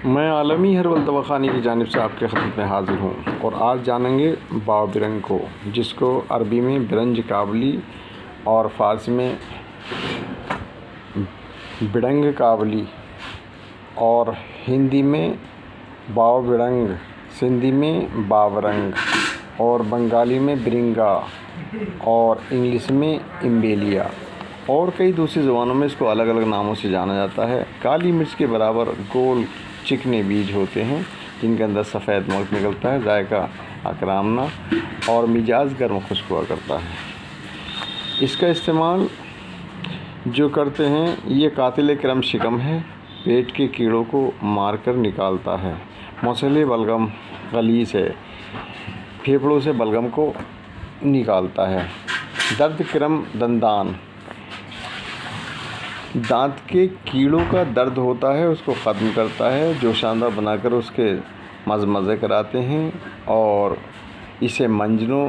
मैं आलमी हर्बल दवाखाने की जानिब से आपके खिदमत में हाज़िर हूँ और आज जानेंगे बाव बिरंग को, जिसको अरबी में बिरंज काबली और फ़ारसी में बिड़ंग काबली और हिंदी में बाव बिरंग, सिंधी में बावरंग और बंगाली में बिरिंगा और इंग्लिश में इम्बेलिया और कई दूसरी ज़ुबानों में इसको अलग अलग नामों से जाना जाता है। काली मिर्च के बराबर गोल चिकने बीज होते हैं जिनके अंदर सफ़ेद मोर्क निकलता है, जायका अकरामना और मिजाज गर्म खुश्क हुआ करता है। इसका इस्तेमाल जो करते हैं ये कातिल क्रम शिकम है, पेट के कीड़ों को मारकर निकालता है। मौसले बलगम गलीस है, फेफड़ों से बलगम को निकालता है। दर्द क्रम दंदान, दांत के कीड़ों का दर्द होता है उसको ख़त्म करता है। जोशांदा बनाकर उसके मज़े कराते हैं और इसे मंजनों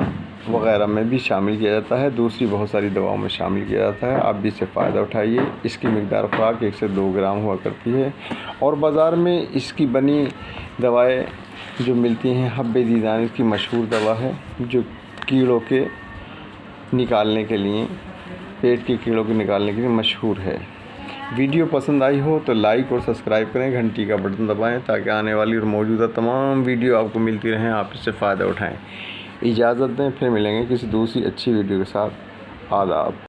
वग़ैरह में भी शामिल किया जाता है, दूसरी बहुत सारी दवाओं में शामिल किया जाता है। आप भी इससे फ़ायदा उठाइए। इसकी मिक़दार ख़ुराक 1 से 2 ग्राम हुआ करती है और बाज़ार में इसकी बनी दवाएं जो मिलती हैं, हब्बे दीदान इसकी मशहूर दवा है जो कीड़ों के निकालने के लिए, पेट के कीड़ों को निकालने के लिए मशहूर है। वीडियो पसंद आई हो तो लाइक और सब्सक्राइब करें, घंटी का बटन दबाएं ताकि आने वाली और मौजूदा तमाम वीडियो आपको मिलती रहें, आप इससे फ़ायदा उठाएं। इजाज़त दें, फिर मिलेंगे किसी दूसरी अच्छी वीडियो के साथ। आदाब।